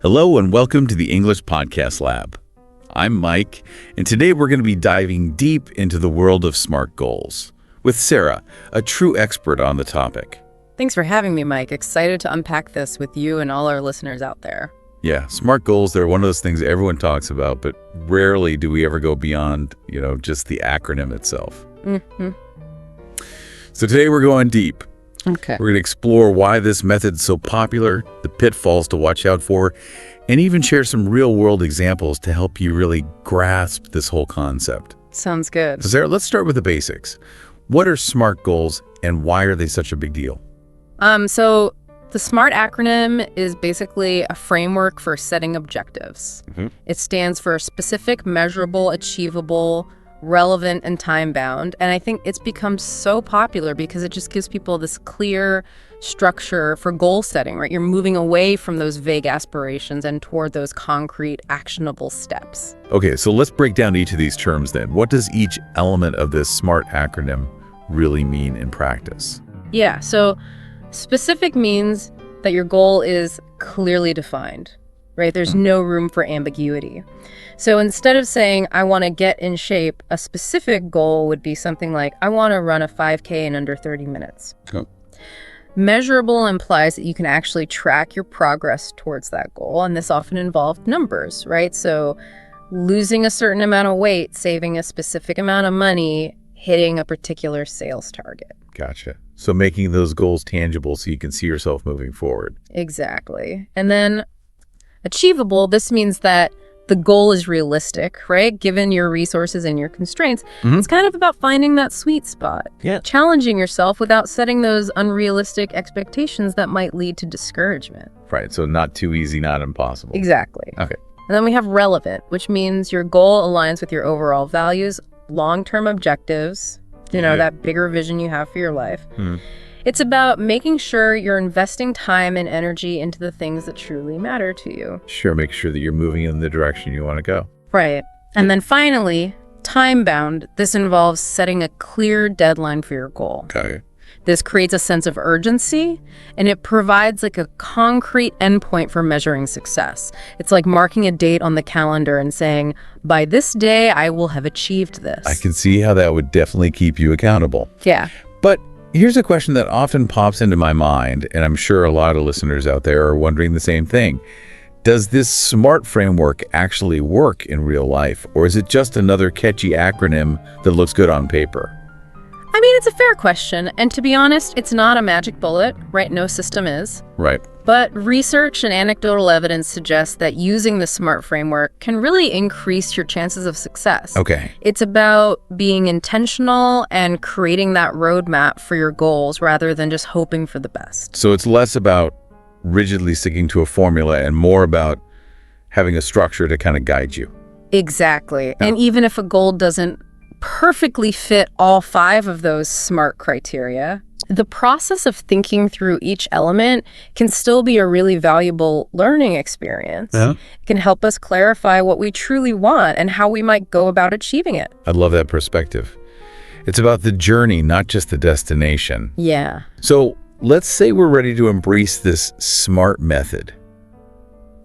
Hello and welcome to the English Podcast Lab. I'm Mike, and today we're going to be diving deep into the world of SMART goals with Sarah, a true expert on the topic. Thanks for having me, Mike. Excited to unpack this with you and all our listeners out there. Yeah, SMART goals, they're one of those things everyone talks about, but rarely do we ever go beyond, just the acronym itself. Mm-hmm. So today we're going deep. Okay. We're going to explore why this method's so popular, the pitfalls to watch out for, and even share some real-world examples to help you really grasp this whole concept. Sounds good. So Sarah, let's start with the basics. What are SMART goals and why are they such a big deal? So the SMART acronym is basically a framework for setting objectives. Mm-hmm. It stands for specific, measurable, achievable, relevant, and time-bound. And I think it's become so popular because it just gives people this clear structure for goal setting, right? You're moving away from those vague aspirations and toward those concrete, actionable steps. Okay, so let's break down each of these terms then. What does each element of this SMART acronym really mean in practice? Yeah, so specific means that your goal is clearly defined, right? There's no room for ambiguity. So instead of saying, I want to get in shape, a specific goal would be something like, I want to run a 5K in under 30 minutes. Okay. Measurable implies that you can actually track your progress towards that goal, and this often involved numbers, right? So losing a certain amount of weight, saving a specific amount of money, hitting a particular sales target. Gotcha. So making those goals tangible so you can see yourself moving forward. Exactly. And then achievable, this means that the goal is realistic, right? Given your resources and your constraints. Mm-hmm. It's kind of about finding that sweet spot. Yeah. Challenging yourself without setting those unrealistic expectations that might lead to discouragement. Right, so not too easy, not impossible. Exactly. Okay. And then we have relevant, which means your goal aligns with your overall values, long-term objectives, that bigger vision you have for your life. Hmm. It's about making sure you're investing time and energy into the things that truly matter to you. Sure, make sure that you're moving in the direction you want to go. Right. And then finally, time-bound. This involves setting a clear deadline for your goal. Okay. This creates a sense of urgency, and it provides like a concrete endpoint for measuring success. It's like marking a date on the calendar and saying, by this day, I will have achieved this. I can see how that would definitely keep you accountable. Yeah. But here's a question that often pops into my mind, and I'm sure a lot of listeners out there are wondering the same thing. Does this SMART framework actually work in real life, or is it just another catchy acronym that looks good on paper? I mean, it's a fair question, and to be honest, it's not a magic bullet, right? No system is. Right. But research and anecdotal evidence suggests that using the SMART framework can really increase your chances of success. Okay. It's about being intentional and creating that roadmap for your goals rather than just hoping for the best. So it's less about rigidly sticking to a formula and more about having a structure to kind of guide you. Exactly. Yeah. And even if a goal doesn't perfectly fit all 5 of those SMART criteria, the process of thinking through each element can still be a really valuable learning experience. Yeah. It can help us clarify what we truly want and how we might go about achieving it. I love that perspective. It's about the journey, not just the destination. Yeah. So let's say we're ready to embrace this SMART method.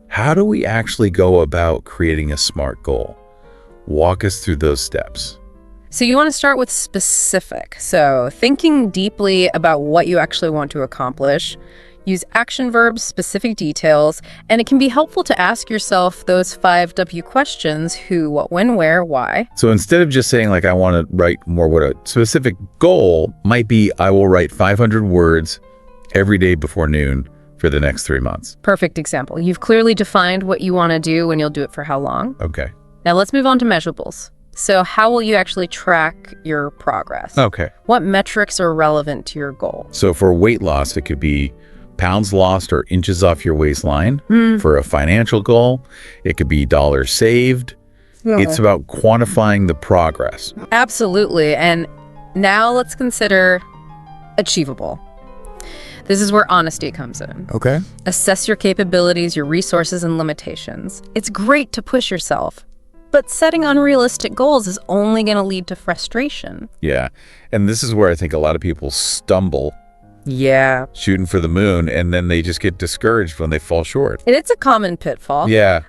How do we actually go about creating a SMART goal? Walk us through those steps. So you want to start with specific. So thinking deeply about what you actually want to accomplish. Use action verbs, specific details, and it can be helpful to ask yourself those 5 W questions: who, what, when, where, why. So instead of just saying, I want to write more, what a specific goal might be, I will write 500 words every day before noon for the next 3 months. Perfect example. You've clearly defined what you want to do and you'll do it for how long. Okay. Now let's move on to measurables. So how will you actually track your progress? Okay. What metrics are relevant to your goal? So for weight loss, it could be pounds lost or inches off your waistline. For a financial goal, it could be dollars saved. Yeah. It's about quantifying the progress. Absolutely. And now let's consider achievable. This is where honesty comes in. Okay. Assess your capabilities, your resources, and limitations. It's great to push yourself, but setting unrealistic goals is only going to lead to frustration. Yeah. And this is where I think a lot of people stumble Yeah. shooting for the moon, and then they just get discouraged when they fall short. And it's a common pitfall. Yeah.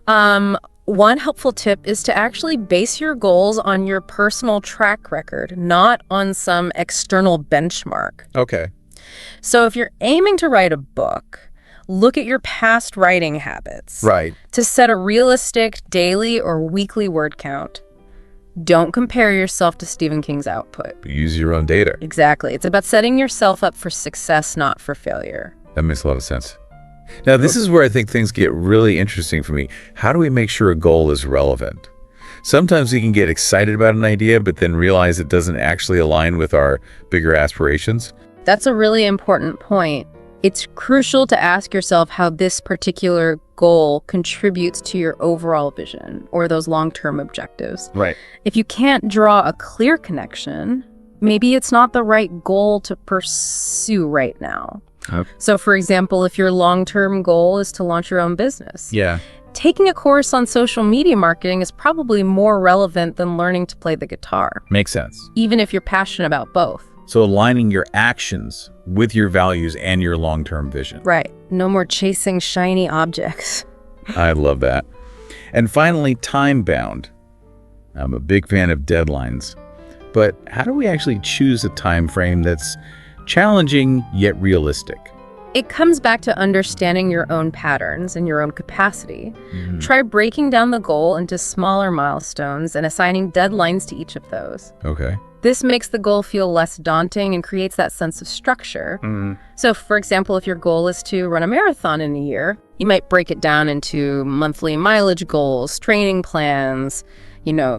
One helpful tip is to actually base your goals on your personal track record, not on some external benchmark. Okay. So if you're aiming to write a book, look at your past writing habits. Right. To set a realistic daily or weekly word count. Don't compare yourself to Stephen King's output. Use your own data. Exactly. It's about setting yourself up for success, not for failure. That makes a lot of sense. Now, this is where I think things get really interesting for me. How do we make sure a goal is relevant? Sometimes we can get excited about an idea, but then realize it doesn't actually align with our bigger aspirations. That's a really important point. It's crucial to ask yourself how this particular goal contributes to your overall vision or those long-term objectives. Right. If you can't draw a clear connection, maybe it's not the right goal to pursue right now. So, for example, if your long-term goal is to launch your own business, Yeah. taking a course on social media marketing is probably more relevant than learning to play the guitar, Makes sense. even if you're passionate about both. So aligning your actions with your values and your long-term vision. Right. No more chasing shiny objects. I love that. And finally, time-bound. I'm a big fan of deadlines. But how do we actually choose a time frame that's challenging yet realistic? It comes back to understanding your own patterns and your own capacity. Try breaking down the goal into smaller milestones and assigning deadlines to each of those. Okay. This makes the goal feel less daunting and creates that sense of structure. So, for example, if your goal is to run a marathon in a year, you might break it down into monthly mileage goals, training plans,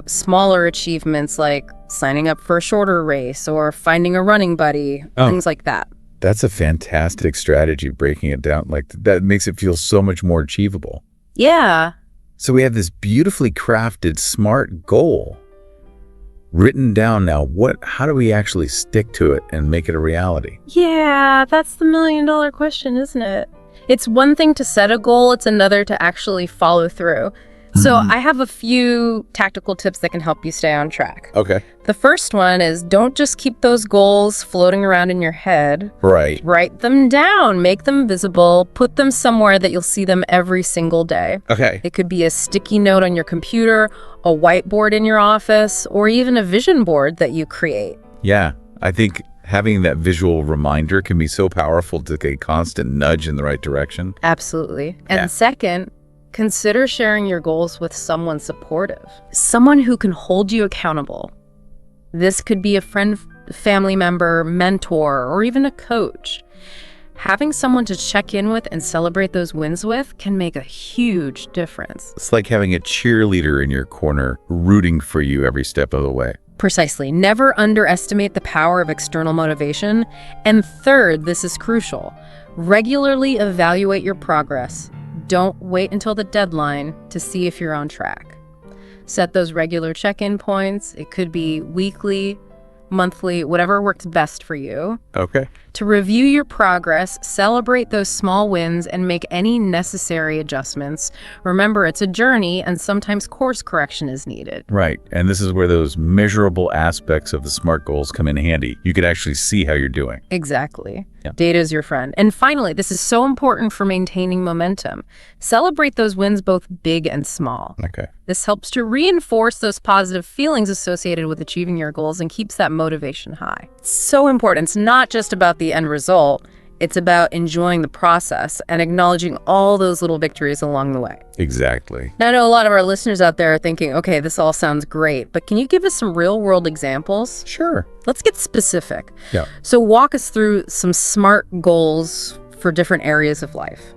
smaller achievements like signing up for a shorter race or finding a running buddy, things like that. That's a fantastic strategy, breaking it down. Like that makes it feel so much more achievable. Yeah. So we have this beautifully crafted, smart goal written down now. How do we actually stick to it and make it a reality? Yeah, that's the million-dollar question, isn't it? It's one thing to set a goal, it's another to actually follow through. So I have a few tactical tips that can help you stay on track. Okay. The first one is don't just keep those goals floating around in your head. Right. Write them down, make them visible, put them somewhere that you'll see them every single day. Okay. It could be a sticky note on your computer, a whiteboard in your office, or even a vision board that you create. Yeah. I think having that visual reminder can be so powerful to get a constant nudge in the right direction. Absolutely. And Yeah. second, consider sharing your goals with someone supportive, someone who can hold you accountable. This could be a friend, family member, mentor, or even a coach. Having someone to check in with and celebrate those wins with can make a huge difference. It's like having a cheerleader in your corner rooting for you every step of the way. Precisely. Never underestimate the power of external motivation. And third, this is crucial, regularly evaluate your progress. Don't wait until the deadline to see if you're on track. Set those regular check-in points. It could be weekly, monthly, whatever works best for you. Okay. To review your progress, celebrate those small wins, and make any necessary adjustments. Remember, it's a journey, and sometimes course correction is needed. Right. And this is where those measurable aspects of the SMART goals come in handy. You could actually see how you're doing. Exactly. Yeah. Data is your friend. And finally, this is so important for maintaining momentum. Celebrate those wins, both big and small. Okay. This helps to reinforce those positive feelings associated with achieving your goals and keeps that motivation high. It's so important. It's not just about the end result. It's about enjoying the process and acknowledging all those little victories along the way. Exactly. Now, I know a lot of our listeners out there are thinking, okay, this all sounds great, but can you give us some real-world examples? Sure. Let's get specific. Yeah. So walk us through some SMART goals for different areas of life.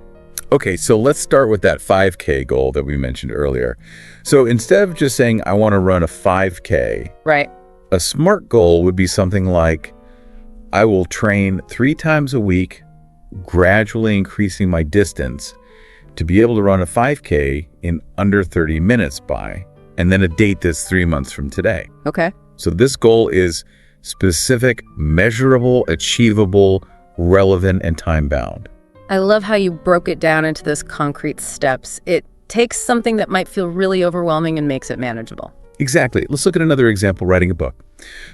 Okay, so let's start with that 5K goal that we mentioned earlier. So instead of just saying, I want to run a 5K, Right. a SMART goal would be something like, I will train 3 times a week, gradually increasing my distance to be able to run a 5K in under 30 minutes by, and then a date that's 3 months from today. Okay. So this goal is specific, measurable, achievable, relevant, and time-bound. I love how you broke it down into those concrete steps. It takes something that might feel really overwhelming and makes it manageable. Exactly. Let's look at another example, writing a book.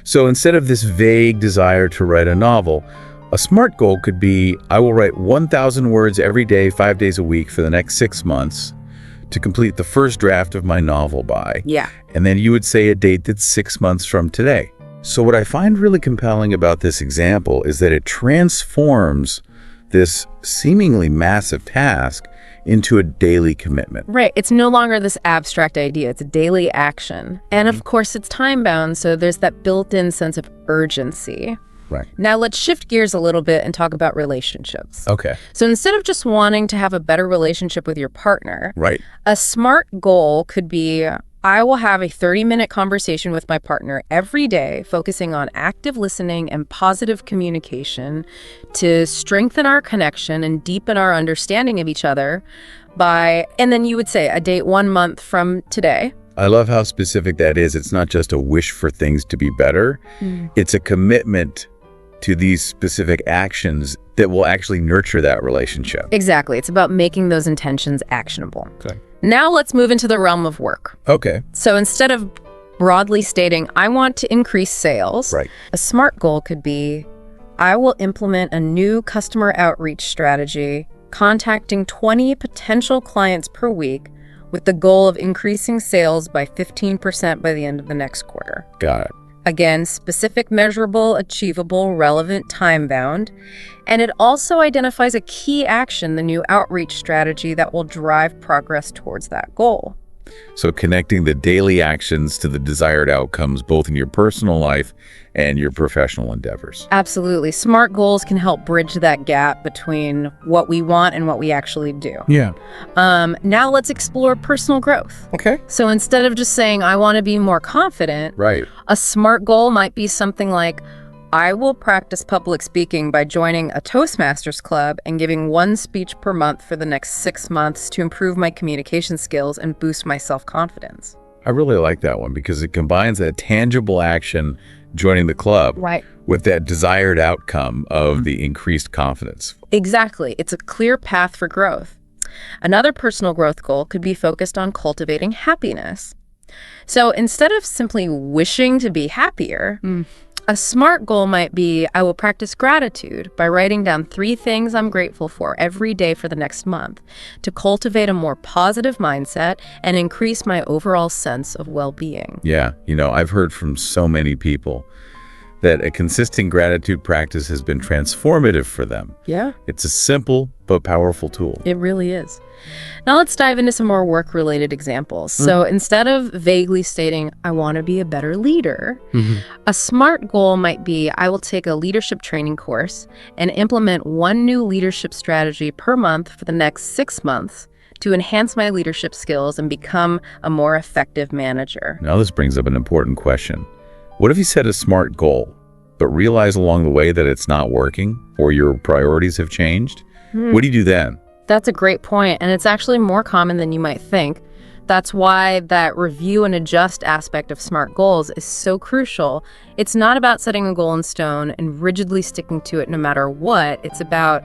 So instead of this vague desire to write a novel, A SMART goal could be, I will write 1,000 words every day, 5 days a week for the next 6 months to complete the first draft of my novel by. Yeah. And then you would say a date that's 6 months from today. So what I find really compelling about this example is that it transforms this seemingly massive task into a daily commitment. Right. It's no longer this abstract idea. It's a daily action. And of course, it's time-bound, so there's that built-in sense of urgency. Right. Now let's shift gears a little bit and talk about relationships. Okay. So instead of just wanting to have a better relationship with your partner, Right. a SMART goal could be, I will have a 30-minute conversation with my partner every day, focusing on active listening and positive communication to strengthen our connection and deepen our understanding of each other and then you would say a date 1 month from today. I love how specific that is. It's not just a wish for things to be better. It's a commitment to these specific actions that will actually nurture that relationship. Exactly. It's about making those intentions actionable. Okay. Now let's move into the realm of work. Okay. So instead of broadly stating, I want to increase sales, Right. a SMART goal could be, I will implement a new customer outreach strategy, contacting 20 potential clients per week with the goal of increasing sales by 15% by the end of the next quarter. Got it. Again, specific, measurable, achievable, relevant, time-bound. And it also identifies a key action, the new outreach strategy that will drive progress towards that goal. So connecting the daily actions to the desired outcomes, both in your personal life and your professional endeavors. Absolutely. SMART goals can help bridge that gap between what we want and what we actually do. Yeah. Now let's explore personal growth. Okay. So instead of just saying, I want to be more confident, Right. a SMART goal might be something like, I will practice public speaking by joining a Toastmasters club and giving 1 speech per month for the next 6 months to improve my communication skills and boost my self-confidence. I really like that one because it combines that tangible action, joining the club, Right. with that desired outcome of the increased confidence. Exactly. It's a clear path for growth. Another personal growth goal could be focused on cultivating happiness. So instead of simply wishing to be happier, a SMART goal might be, I will practice gratitude by writing down 3 things I'm grateful for every day for the next month to cultivate a more positive mindset and increase my overall sense of well-being. Yeah. I've heard from so many people that a consistent gratitude practice has been transformative for them. Yeah, It's a simple but powerful tool. it really is. Now let's dive into some more work-related examples. So instead of vaguely stating, I want to be a better leader, a SMART goal might be, I will take a leadership training course and implement 1 new leadership strategy per month for the next 6 months to enhance my leadership skills and become a more effective manager. Now this brings up an important question. What if you set a SMART goal, but realize along the way that it's not working or your priorities have changed? What do you do then? That's a great point, and it's actually more common than you might think. That's why that review and adjust aspect of SMART goals is so crucial. It's not about setting a goal in stone and rigidly sticking to it no matter what. It's about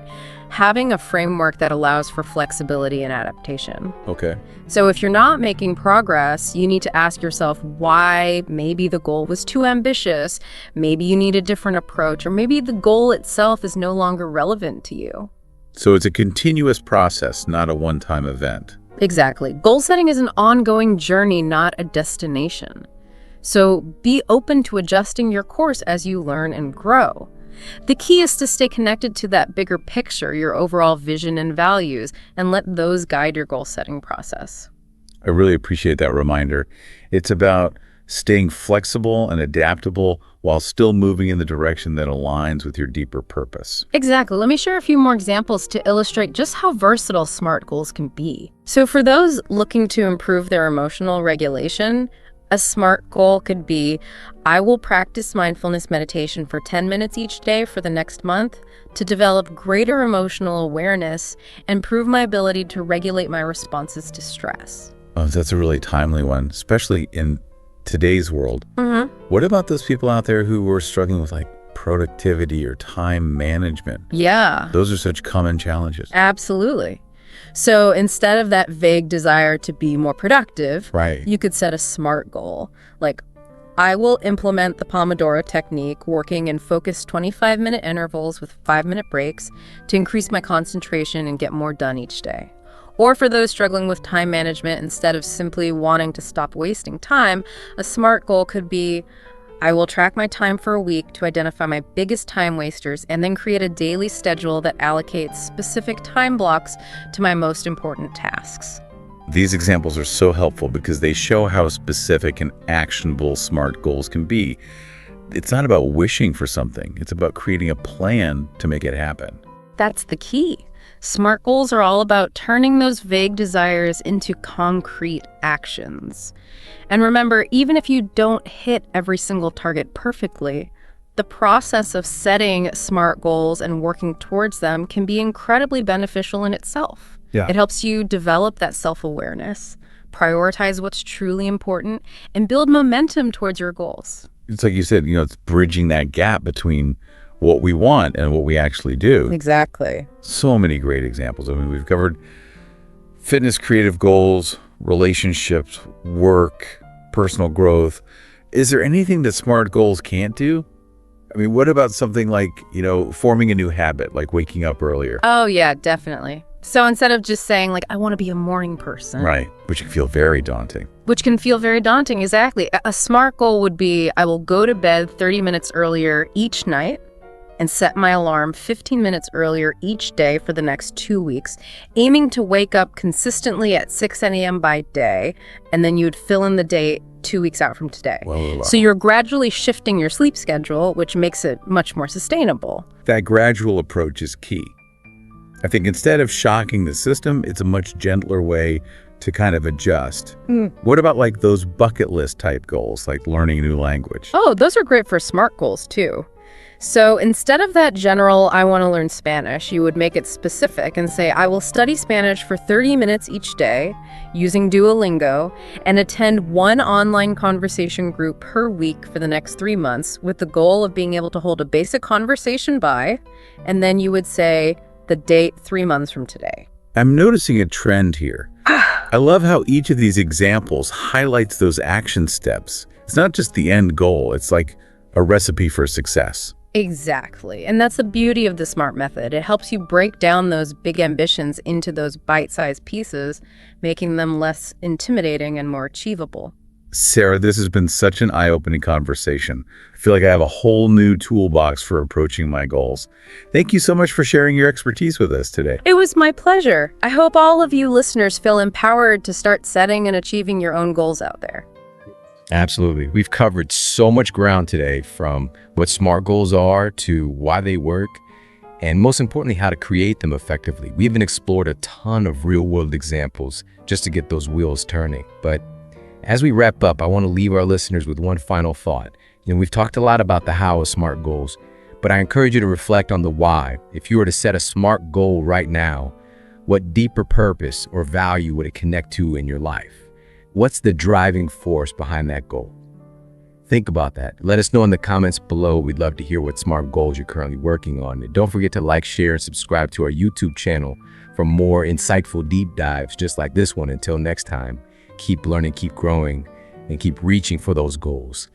having a framework that allows for flexibility and adaptation. Okay. So if you're not making progress, you need to ask yourself why. Maybe the goal was too ambitious, maybe you need a different approach, or maybe the goal itself is no longer relevant to you. So it's a continuous process, not a one-time event. Exactly. Goal setting is an ongoing journey, not a destination. So be open to adjusting your course as you learn and grow. The key is to stay connected to that bigger picture, your overall vision and values, and let those guide your goal setting process. I really appreciate that reminder. It's about staying flexible and adaptable while still moving in the direction that aligns with your deeper purpose. Exactly. Let me share a few more examples to illustrate just how versatile SMART goals can be. So for those looking to improve their emotional regulation, a SMART goal could be, I will practice mindfulness meditation for 10 minutes each day for the next month to develop greater emotional awareness and improve my ability to regulate my responses to stress. Oh, that's a really timely one, especially in today's world. What about those people out there who are struggling with productivity or time management? Yeah. Those are such common challenges. Absolutely. So instead of that vague desire to be more productive, Right. you could set a SMART goal, like I will implement the Pomodoro technique, working in focused 25-minute intervals with 5-minute breaks to increase my concentration and get more done each day. Or for those struggling with time management, instead of simply wanting to stop wasting time, a SMART goal could be, I will track my time for a week to identify my biggest time wasters and then create a daily schedule that allocates specific time blocks to my most important tasks. These examples are so helpful because they show how specific and actionable SMART goals can be. It's not about wishing for something. It's about creating a plan to make it happen. That's the key. SMART goals are all about turning those vague desires into concrete actions. And remember, even if you don't hit every single target perfectly, the process of setting SMART goals and working towards them can be incredibly beneficial in itself. Yeah. It helps you develop that self-awareness, prioritize what's truly important, and build momentum towards your goals. It's like you said, it's bridging that gap between what we want and what we actually do. Exactly. So many great examples. I mean, we've covered fitness, creative goals, relationships, work, personal growth. Is there anything that SMART goals can't do? I mean, what about something like, forming a new habit, like waking up earlier? Oh, yeah, definitely. So instead of just saying, like, I want to be a morning person. Right, which can feel very daunting. Which can feel very daunting, exactly. A SMART goal would be, I will go to bed 30 minutes earlier each night and set my alarm 15 minutes earlier each day for the next 2 weeks, aiming to wake up consistently at 6 a.m. by day, and then you'd fill in the date 2 weeks out from today. Well. So you're gradually shifting your sleep schedule, which makes it much more sustainable. That gradual approach is key. I think instead of shocking the system, it's a much gentler way to kind of adjust. What about like those bucket list type goals, like learning a new language? Oh, those are great for SMART goals too. So instead of that general, I want to learn Spanish, you would make it specific and say, I will study Spanish for 30 minutes each day using Duolingo and attend one online conversation group per week for the next 3 months with the goal of being able to hold a basic conversation by, and then you would say the date 3 months from today. I'm noticing a trend here. I love how each of these examples highlights those action steps. It's not just the end goal, it's like a recipe for success. Exactly. And that's the beauty of the SMART method. It helps you break down those big ambitions into those bite-sized pieces, making them less intimidating and more achievable. Sarah, this has been such an eye-opening conversation. I feel like I have a whole new toolbox for approaching my goals. Thank you so much for sharing your expertise with us today. It was my pleasure. I hope all of you listeners feel empowered to start setting and achieving your own goals out there. Absolutely. We've covered so much ground today, from what SMART goals are to why they work, and most importantly, how to create them effectively. We even explored a ton of real-world examples just to get those wheels turning. But as we wrap up, I want to leave our listeners with one final thought. We've talked a lot about the how of SMART goals, but I encourage you to reflect on the why. If you were to set a SMART goal right now, what deeper purpose or value would it connect to in your life? What's the driving force behind that goal? Think about that. Let us know in the comments below. We'd love to hear what SMART goals you're currently working on. And don't forget to like, share, and subscribe to our YouTube channel for more insightful deep dives just like this one. Until next time, keep learning, keep growing, and keep reaching for those goals.